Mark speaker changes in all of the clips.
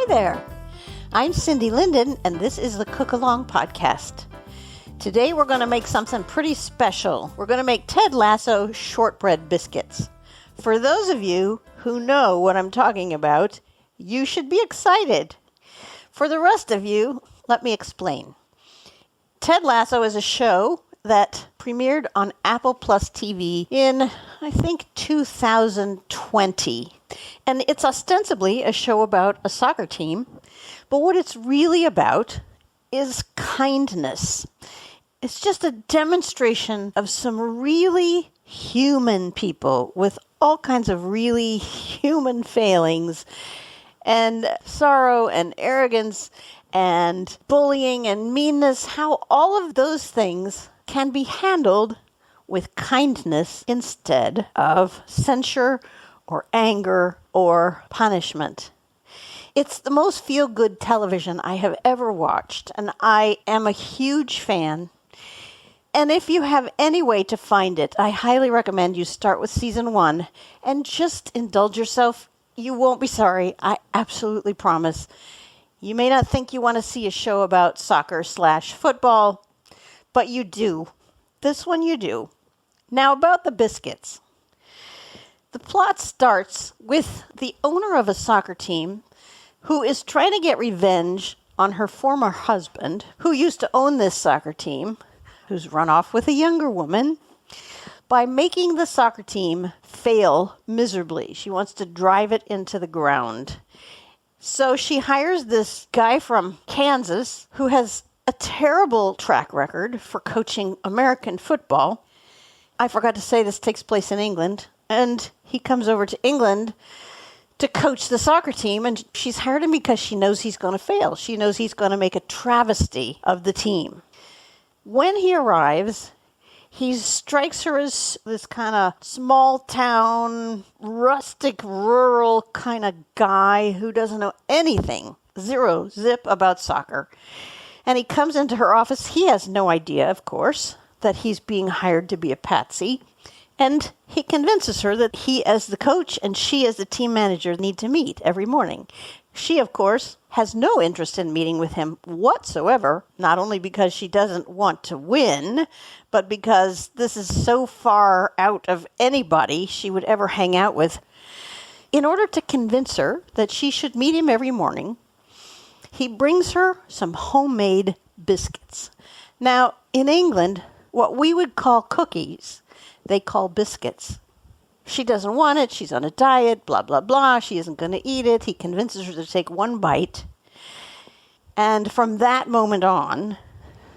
Speaker 1: Hi there. I'm Cindy Linden, and this is the Cook Along Podcast. Today we're going to make something pretty special. We're going to make Ted Lasso Shortbread Biscuits. For those of you who know what I'm talking about, you should be excited. For the rest of you, let me explain. Ted Lasso is a show that premiered on Apple Plus TV in, I think, 2020. And it's ostensibly a show about a soccer team, but what it's really about is kindness. It's just a demonstration of some really human people with all kinds of really human failings and sorrow and arrogance and bullying and meanness, how all of those things can be handled with kindness instead of censure or anger or punishment. It's the most feel-good television I have ever watched, and I am a huge fan. And if you have any way to find it, I highly recommend you start with season 1 and just indulge yourself. You won't be sorry, I absolutely promise. You may not think you want to see a show about soccer/football, but you do. This one you do. Now about the biscuits. The plot starts with the owner of a soccer team who is trying to get revenge on her former husband, who used to own this soccer team, who's run off with a younger woman, by making the soccer team fail miserably. She wants to drive it into the ground. So she hires this guy from Kansas who has a terrible track record for coaching American football. I forgot to say this takes place in England. And he comes over to England to coach the soccer team. And she's hired him because she knows he's going to fail. She knows he's going to make a travesty of the team. When he arrives, he strikes her as this kind of small town, rustic, rural kind of guy who doesn't know anything, zero zip about soccer. And he comes into her office. He has no idea, of course, that he's being hired to be a patsy. And he convinces her that he, as the coach, and she, as the team manager, need to meet every morning. She, of course, has no interest in meeting with him whatsoever, not only because she doesn't want to win, but because this is so far out of anybody she would ever hang out with. In order to convince her that she should meet him every morning, he brings her some homemade biscuits. Now, in England, what we would call cookies, they call biscuits. She doesn't want it. She's on a diet, blah, blah, blah. She isn't going to eat it. He convinces her to take one bite. And from that moment on,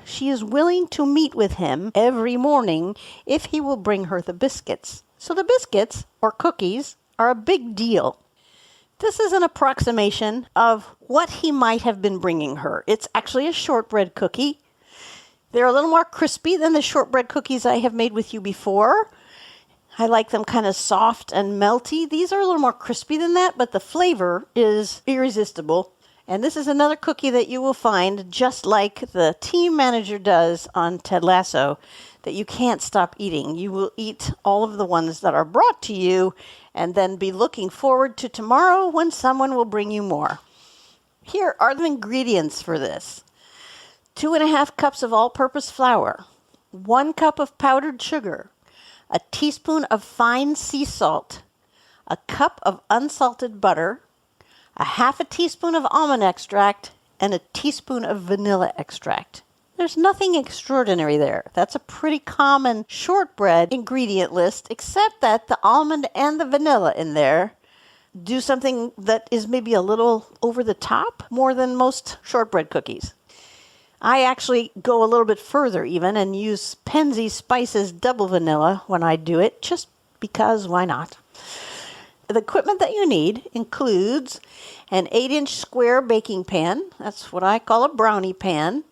Speaker 1: she is willing to meet with him every morning if he will bring her the biscuits. So the biscuits, or cookies, are a big deal. This is an approximation of what he might have been bringing her. It's actually a shortbread cookie. They're a little more crispy than the shortbread cookies I have made with you before. I like them kind of soft and melty. These are a little more crispy than that, but the flavor is irresistible. And this is another cookie that you will find, just like the team manager does on Ted Lasso, that you can't stop eating. You will eat all of the ones that are brought to you and then be looking forward to tomorrow when someone will bring you more. Here are the ingredients for this. 2.5 cups of all-purpose flour, 1 cup of powdered sugar, a teaspoon of fine sea salt, a cup of unsalted butter, a half a teaspoon of almond extract, and a teaspoon of vanilla extract. There's nothing extraordinary there. That's a pretty common shortbread ingredient list, except that the almond and the vanilla in there do something that is maybe a little over the top, more than most shortbread cookies. I actually go a little bit further even and use Penzeys Spices double vanilla when I do it, just because why not? The equipment that you need includes an 8-inch square baking pan. That's what I call a brownie pan.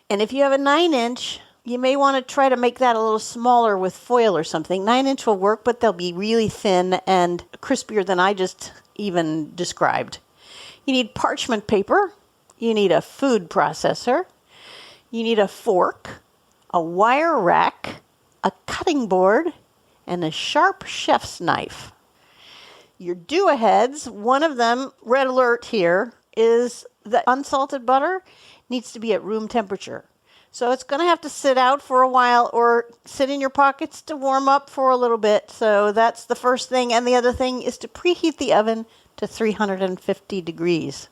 Speaker 1: And if you have a 9-inch, you may want to try to make that a little smaller with foil or something. 9-inch will work, but they'll be really thin and crispier than I just even described. You need parchment paper. You need a food processor. You need a fork, a wire rack, a cutting board, and a sharp chef's knife. Your do-aheads, one of them, red alert here, is the unsalted butter needs to be at room temperature. So it's going to have to sit out for a while or sit in your pockets to warm up for a little bit. So that's the first thing. And the other thing is to preheat the oven to 350 degrees.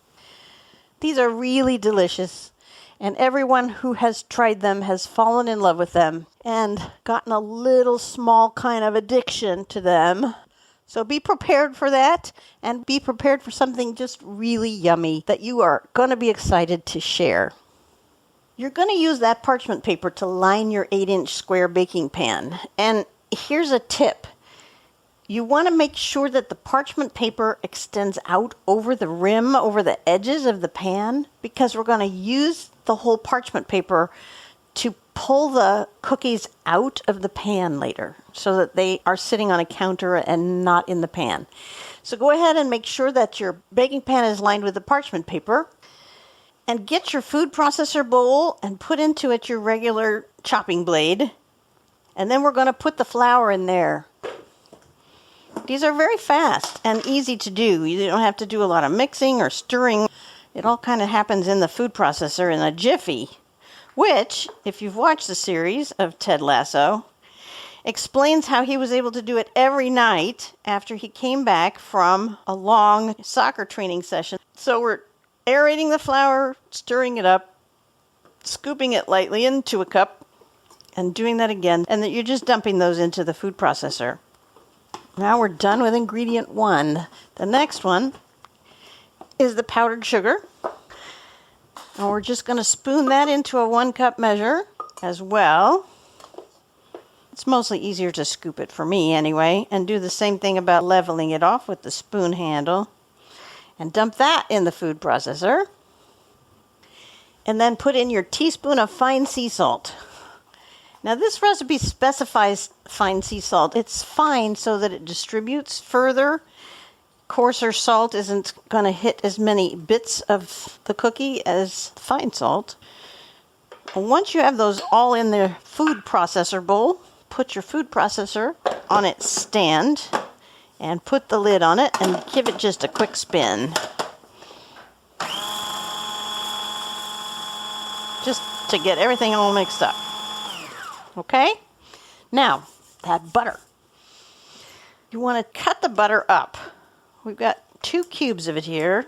Speaker 1: These are really delicious. And everyone who has tried them has fallen in love with them and gotten a little small kind of addiction to them. So be prepared for that, and be prepared for something just really yummy that you are going to be excited to share. You're going to use that parchment paper to line your 8-inch square baking pan. And here's a tip. You want to make sure that the parchment paper extends out over the rim, over the edges of the pan, because we're going to use the whole parchment paper to pull the cookies out of the pan later so that they are sitting on a counter and not in the pan. So go ahead and make sure that your baking pan is lined with the parchment paper, and get your food processor bowl and put into it your regular chopping blade. And then we're going to put the flour in there. These are very fast and easy to do. You don't have to do a lot of mixing or stirring. It all kind of happens in the food processor in a jiffy, which, if you've watched the series of Ted Lasso, explains how he was able to do it every night after he came back from a long soccer training session. So we're aerating the flour, stirring it up, scooping it lightly into a cup, and doing that again. And then you're just dumping those into the food processor. Now we're done with ingredient 1. The next one is the powdered sugar. And we're just going to spoon that into a 1-cup measure as well. It's mostly easier to scoop it for me anyway, and do the same thing about leveling it off with the spoon handle. And dump that in the food processor. And then put in your teaspoon of fine sea salt. Now this recipe specifies fine sea salt. It's fine so that it distributes further. Coarser salt isn't going to hit as many bits of the cookie as fine salt. And once you have those all in the food processor bowl, put your food processor on its stand and put the lid on it and give it just a quick spin. Just to get everything all mixed up. Okay? Now, that butter. You want to cut the butter up. We've got 2 cubes of it here,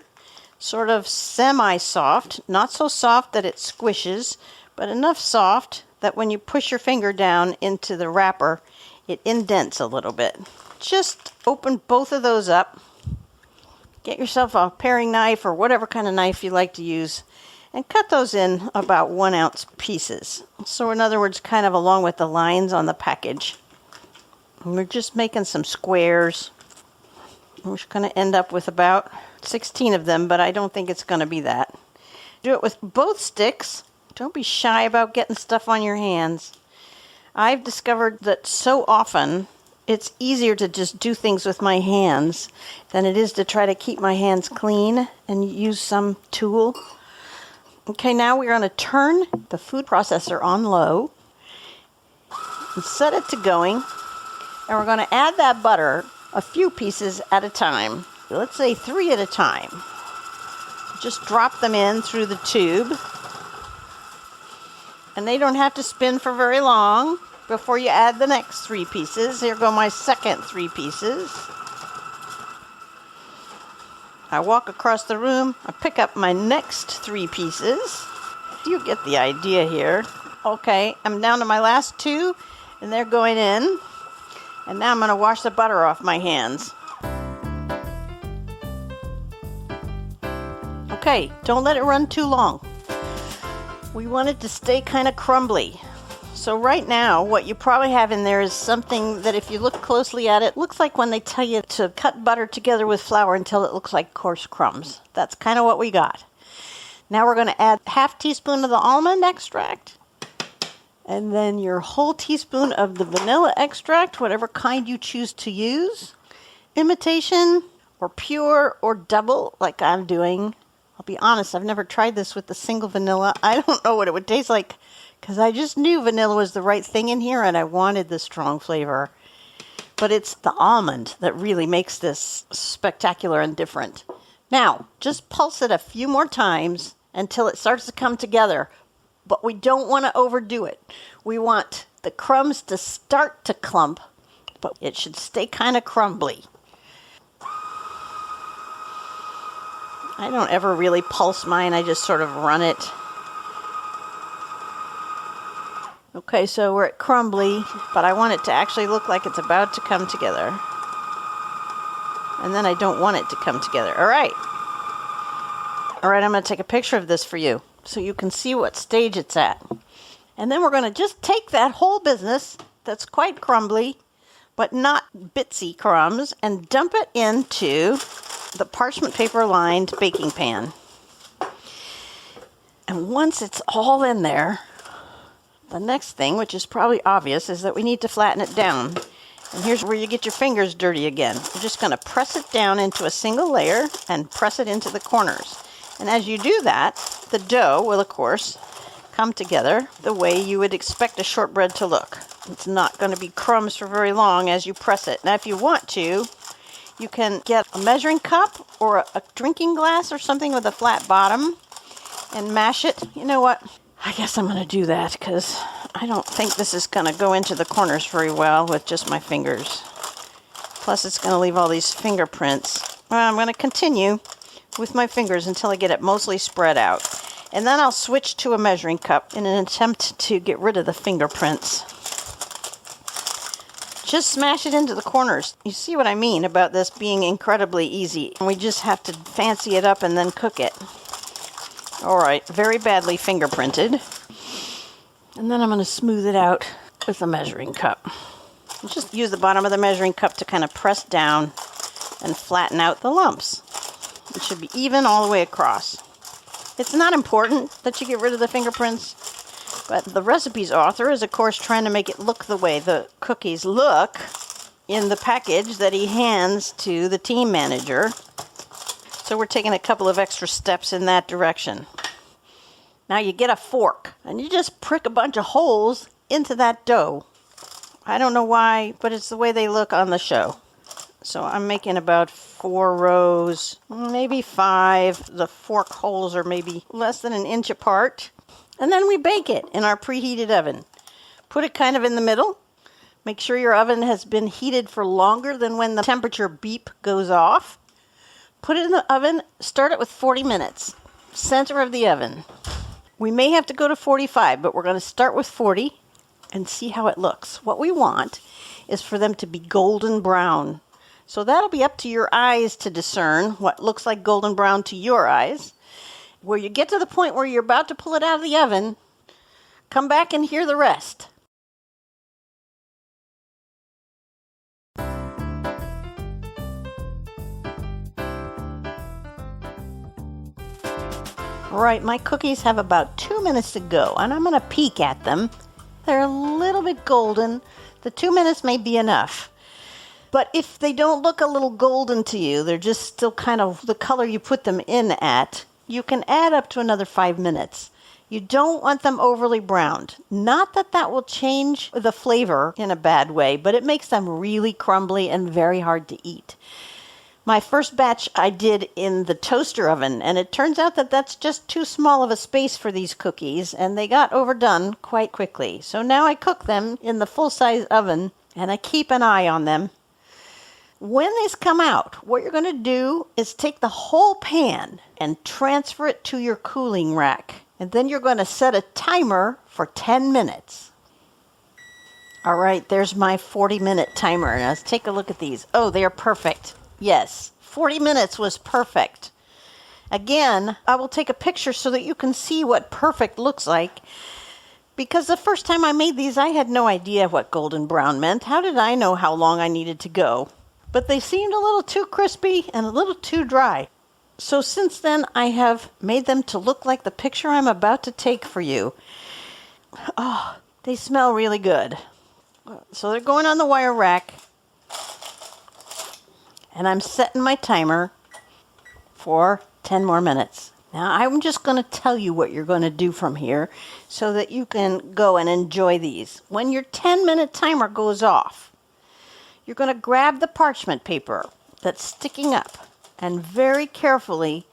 Speaker 1: sort of semi-soft, not so soft that it squishes, but enough soft that when you push your finger down into the wrapper, it indents a little bit. Just open both of those up. Get yourself a paring knife or whatever kind of knife you like to use, and cut those in about 1-ounce pieces. So in other words, kind of along with the lines on the package. And we're just making some squares. We're going to end up with about 16 of them, but I don't think it's going to be that. Do it with both sticks. Don't be shy about getting stuff on your hands. I've discovered that so often it's easier to just do things with my hands than it is to try to keep my hands clean and use some tool. Okay, now we're going to turn the food processor on low and set it to going. And we're going to add that butter a few pieces at a time. Let's say 3 at a time. Just drop them in through the tube. And they don't have to spin for very long before you add the next 3 pieces. Here go my second 3 pieces. I walk across the room, I pick up my next 3 pieces. You get the idea here. Okay, I'm down to my last 2, and they're going in. And now I'm going to wash the butter off my hands. Okay, don't let it run too long. We want it to stay kind of crumbly. So right now, what you probably have in there is something that if you look closely at it, looks like when they tell you to cut butter together with flour until it looks like coarse crumbs. That's kind of what we got. Now we're going to add ½ teaspoon of the almond extract. And then your whole teaspoon of the vanilla extract, whatever kind you choose to use. Imitation or pure or double like I'm doing. I'll be honest, I've never tried this with the single vanilla. I don't know what it would taste like because I just knew vanilla was the right thing in here and I wanted the strong flavor. But it's the almond that really makes this spectacular and different. Now, just pulse it a few more times until it starts to come together. But we don't want to overdo it. We want the crumbs to start to clump, but it should stay kind of crumbly. I don't ever really pulse mine. I just sort of run it. Okay, so we're at crumbly, but I want it to actually look like it's about to come together. And then I don't want it to come together. All right, I'm going to take a picture of this for you so you can see what stage it's at. And then we're going to just take that whole business that's quite crumbly, but not bitsy crumbs, and dump it into the parchment paper lined baking pan. And once it's all in there, the next thing, which is probably obvious, is that we need to flatten it down. And here's where you get your fingers dirty again. You're just going to press it down into a single layer and press it into the corners. And as you do that, the dough will, of course, come together the way you would expect a shortbread to look. It's not going to be crumbs for very long as you press it. Now, if you want to, you can get a measuring cup or a drinking glass or something with a flat bottom and mash it. You know what? I guess I'm going to do that because I don't think this is going to go into the corners very well with just my fingers. Plus, it's going to leave all these fingerprints. Well, I'm going to continue with my fingers until I get it mostly spread out. And then I'll switch to a measuring cup in an attempt to get rid of the fingerprints. Just smash it into the corners. You see what I mean about this being incredibly easy. We just have to fancy it up and then cook it. All right, very badly fingerprinted. And then I'm going to smooth it out with a measuring cup. Just use the bottom of the measuring cup to kind of press down and flatten out the lumps. It should be even all the way across. It's not important that you get rid of the fingerprints, but the recipe's author is, of course, trying to make it look the way the cookies look in the package that he hands to the team manager. So we're taking a couple of extra steps in that direction. Now you get a fork, and you just prick a bunch of holes into that dough. I don't know why, but it's the way they look on the show. So I'm making about 4 rows, maybe 5. The fork holes are maybe less than an inch apart. And then we bake it in our preheated oven. Put it kind of in the middle. Make sure your oven has been heated for longer than when the temperature beep goes off. Put it in the oven, start it with 40 minutes. Center of the oven. We may have to go to 45, but we're going to start with 40 and see how it looks. What we want is for them to be golden brown. So that'll be up to your eyes to discern what looks like golden brown to your eyes. Where you get to the point where you're about to pull it out of the oven, come back and hear the rest. All right, my cookies have about 2 minutes to go, and I'm going to peek at them. They're a little bit golden. The 2 minutes may be enough. But if they don't look a little golden to you, they're just still kind of the color you put them in at, you can add up to another 5 minutes. You don't want them overly browned. Not that that will change the flavor in a bad way, but it makes them really crumbly and very hard to eat. My first batch I did in the toaster oven, and it turns out that that's just too small of a space for these cookies, and they got overdone quite quickly. So now I cook them in the full-size oven, and I keep an eye on them. When these come out, what you're going to do is take the whole pan and transfer it to your cooling rack. And then you're going to set a timer for 10 minutes. All right, there's my 40-minute timer. Now let's take a look at these. Oh, they are perfect. Yes, 40 minutes was perfect. Again, I will take a picture so that you can see what perfect looks like. Because the first time I made these, I had no idea what golden brown meant. How did I know how long I needed to go? But they seemed a little too crispy and a little too dry. So since then, I have made them to look like the picture I'm about to take for you. Oh, they smell really good. So they're going on the wire rack. And I'm setting my timer for 10 more minutes. Now, I'm just going to tell you what you're going to do from here so that you can go and enjoy these. When your 10-minute timer goes off, you're going to grab the parchment paper that's sticking up and very carefully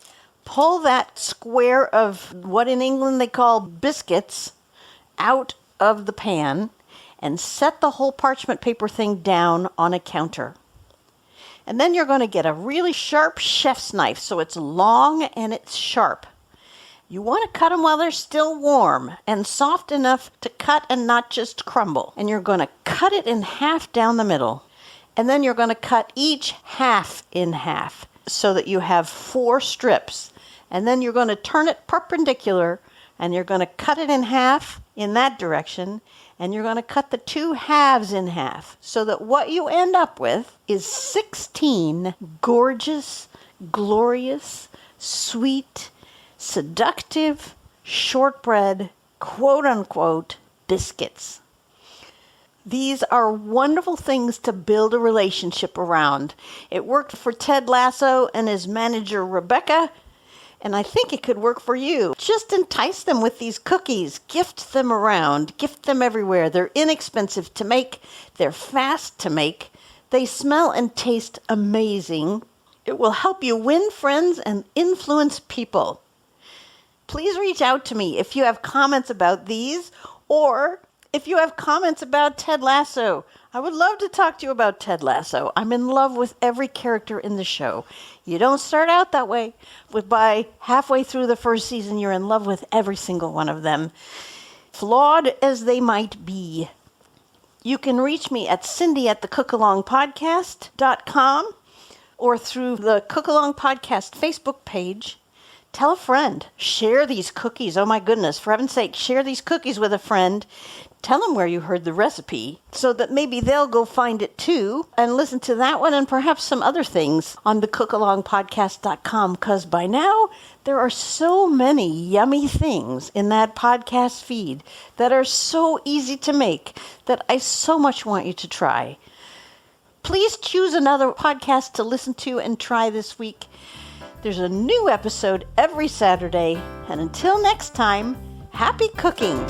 Speaker 1: pull that square of what in England they call biscuits out of the pan and set the whole parchment paper thing down on a counter. And then you're going to get a really sharp chef's knife, so it's long and it's sharp. You want to cut them while they're still warm and soft enough to cut and not just crumble. And you're going to cut it in half down the middle. And then you're going to cut each half in half so that you have 4 strips. And then you're going to turn it perpendicular and you're going to cut it in half in that direction. And you're going to cut the 2 halves in half so that what you end up with is 16 gorgeous, glorious, sweet, seductive, shortbread, quote-unquote, biscuits. These are wonderful things to build a relationship around. It worked for Ted Lasso and his manager, Rebecca, and I think it could work for you. Just entice them with these cookies. Gift them around. Gift them everywhere. They're inexpensive to make. They're fast to make. They smell and taste amazing. It will help you win friends and influence people. Please reach out to me if you have comments about these or if you have comments about Ted Lasso. I would love to talk to you about Ted Lasso. I'm in love with every character in the show. You don't start out that way, but by halfway through the first season, you're in love with every single one of them, flawed as they might be. You can reach me at cindy@thecookalongpodcast.com or through the Cook Along Podcast Facebook page. Tell a friend. Share these cookies. Oh my goodness, for heaven's sake, share these cookies with a friend. Tell them where you heard the recipe so that maybe they'll go find it too and listen to that one and perhaps some other things on the cookalongpodcast.com, because by now there are so many yummy things in that podcast feed that are so easy to make that I so much want you to try. Please choose another podcast to listen to and try this week. There's a new episode every Saturday, and until next time, happy cooking!